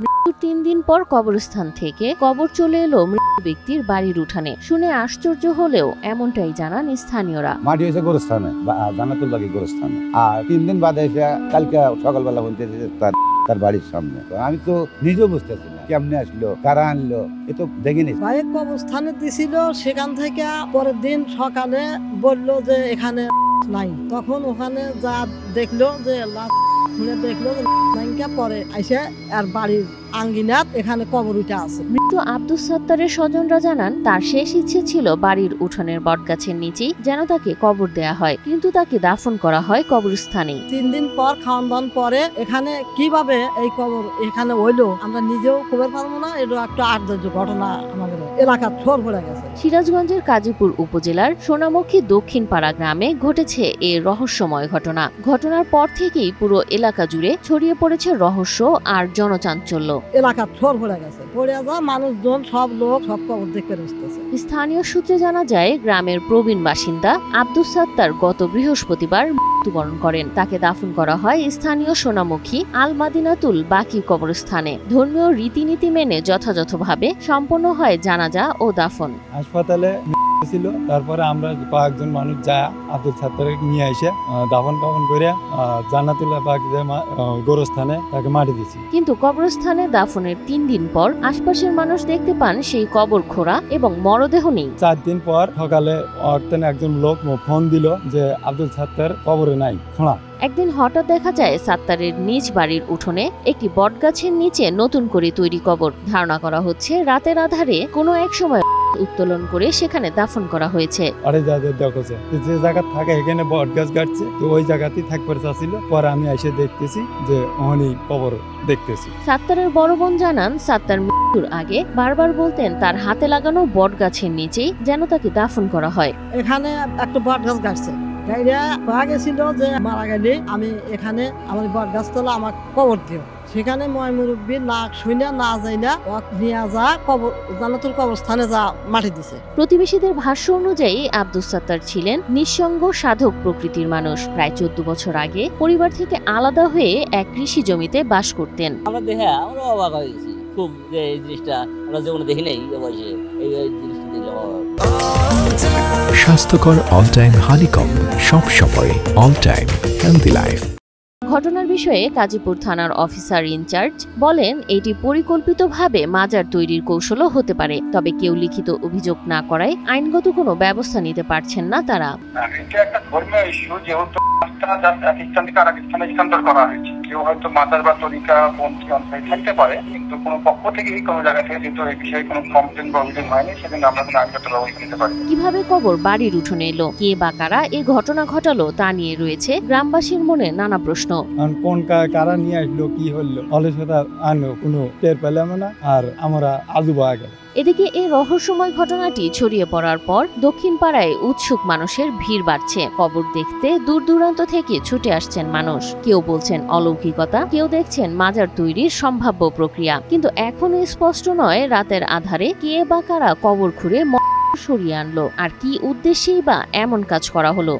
মৃত্যুর ৩ দিন পর কবরস্থান থেকে কবর চলে এলো মৃত ব্যক্তির বাড়ির উঠানে। শুনে আশ্চর্য হলেও এমনটাই জানান স্থানীয়রা। মাটি হয়েছে গোরস্থানে, জান্নাতুল বাকি গোরস্থানে, আর 3 দিন বাদে এসে কালকে সকালবেলা বলতে তার বাড়ির সামনে। আমি তো নিজেও বুঝতেছি না কেমনে আসলো, কারা আনলো, এ তো দেখিনি। বাইক কবরস্থানে দিছিল, সেখান থেকে পরের দিন সকালে বললো যে এখানে নাই। তখন ওখানে যা দেখলো যে খুলে দেখলো পরে এসে আর বাড়ির আঙ্গিনাত এখানে কবর উঠে আছে। মৃত আব্দুস সাত্তারের স্বজনরা জানান তার শেষ ইচ্ছে ছিল বাড়ির উঠোনের বটগাছের নিচেই যেন তাকে কবর দেয়া হয়, কিন্তু তাকে দাফন করা হয় কবরস্থানে। 3 দিন পর খাওয়ান দাওয়ান পরে এখানে কিভাবে এই কবর এখানে হইলো আমরা নিজেও খবর পাবো না। এটা একটা আশ্চর্য ঘটনা, আমাদের এলাকা ছোট পড়ে গেছে। সিরাজগঞ্জের কাজীপুর উপজেলার সোনামুখী দক্ষিণ পাড়া গ্রামে ঘটেছে এই রহস্যময় ঘটনা। ঘটনার পর থেকেই পুরো এলাকা জুড়ে ছড়িয়ে পড়েছে রহস্য আর জনচাঞ্চল্য। এলাকা ছোট পড়ে গেছে, পড়ে যা মানুষজন সব লোক সব কবর দেখতে আসতেছে। স্থানীয় সূত্রে জানা যায় গ্রামের প্রবীণ বাসিন্দা আব্দুস সাত্তার গত বৃহস্পতিবার মৃত্যুবরণ করেন। তাকে দাফন করা হয় স্থানীয় সোনামুখী আল মাদিনাতুল বাকি কবরস্থানে। ধর্মীয় রীতিনীতি মেনে যথাযথভাবে সম্পন্ন হয় জানাজা ও দাফন। হাসপাতালে ছিল, তারপরে আমরা কয়েকজন মানুষ যায় আব্দুল সাত্তারকে নিয়ে এসে দাফন করে জান্নাতুল বাকি গোরস্থানে তাকে মাটি দিয়েছি। কিন্তু কবরস্থানে দাফনের 3 দিন পর আশপাশের মানুষ দেখতে পান সেই কবর খোঁড়া এবং মরদেহ নেই। 4 দিন পর সকালে একজন লোক ফোন দিল যে আব্দুল সাত্তার কবরে নাই, খোঁড়া। একদিন হঠাৎ দেখা যায় সাত্তারের নিজ বাড়ির উঠোনে একটি বটগাছের নিচে নতুন করে তৈরি কবর। ধারণা করা হচ্ছে রাতের আধারে কোনো এক সময় উত্তোলন করে সেখানে দাফন করা হয়েছে। আরে যাদের দেখছে যে জায়গা থাকে এখানে বটগাছ গাড়ছে, তো ওই জায়গাতেই থাকবার চাচ্ছিল। পরে আমি এসে দেখতেছি যে ওখানেই কবর দেখতেছি। সাত্তারের বড় বোন জানান সাত্তার মৃত্যুর আগে বারবার বলতেন তার হাতে লাগানো বটগাছের নিচেই যেন তাকে দাফন করা হয়। এখানে একটা বটগাছ গাছছে, গেছিল যে মারা গেলে আমি এখানে আমার বটগাছতলা আমার কবর দিও। সেখানে ময়মুরব্বী না শুনে না যাই না নিয়ে যা কবর জান্নাতুল কবরস্থানে যা মাটি দিছে। প্রতিবেশীদের ভাষ্য অনুযায়ী আব্দুস সাত্তার ছিলেন নিঃসঙ্গ সাধক প্রকৃতির মানুষ। প্রায় 14 বছর আগে পরিবার থেকে আলাদা হয়ে এক কৃষি জমিতে বাস করতেন। আমরা দেখে আমরা অবাক হয়ে গেছি খুব, যে এই জিনিসটা আমরা জীবনে দেখি নাই। এই জিনিসটা দেখলে স্বাস্থ্যকর অল টাইম হানিকম, সব সময় অল টাইম হেলদি লাইফ। ঘটনার বিষয়ে কাজীপুর থানার অফিসার ইনচার্জ বলেন এটি পরিকল্পিতভাবে মাজার তৈরির কৌশলও হতে পারে, তবে কেউ লিখিত অভিযোগ না করায় আইনগত কোনো ব্যবস্থা নিতে পারছেন না তারা। এটা একটা ধর্মীয় ইস্যু, যেহেতু এক স্থান থেকে আরেক স্থানে স্থানান্তর করা হয়েছে। কেউ হয়তো মাজার বা তরিকা পন্থী অঞ্চলে থাকতে পারে, কিন্তু কোনো পক্ষ থেকে কোনো জায়গা থেকে যেহেতু এই বিষয়ে কোনো কমপ্লেন বা অভিযোগ হয়নি, সেদিন আমরা কোনো আইনগত ব্যবস্থা নিতে পারি। কিভাবে কবর বাড়ির উঠোনে এলো, কে বা কারা এই ঘটনা ঘটালো তা নিয়ে রয়েছে গ্রামবাসীর মনে নানা প্রশ্ন। কোন কারা নিয়ে আসলো, কি হলো, অলসতা আনো কোনো টের পেলাম না, আর আমরা আজুবা গেল। এদিকে এই রহস্যময় ঘটনাটি ছড়িয়ে পড়ার পর দক্ষিণ পাড়ায় উৎসুক মানুষের ভিড় বাড়ছে। কবর দেখতে দূর দূরান্ত থেকে ছুটে আসছেন মানুষ। কেউ বলছেন অলৌকিকতা, কেউ দেখছেন মাজার তৈরির সম্ভাব্য প্রক্রিয়া। কিন্তু এখনো স্পষ্ট নয় রাতের আধারে কে বা কারা কবর খুঁড়ে সরিয়ে আনলো, আর কি উদ্দেশ্যেই বা এমন কাজ করা হলো।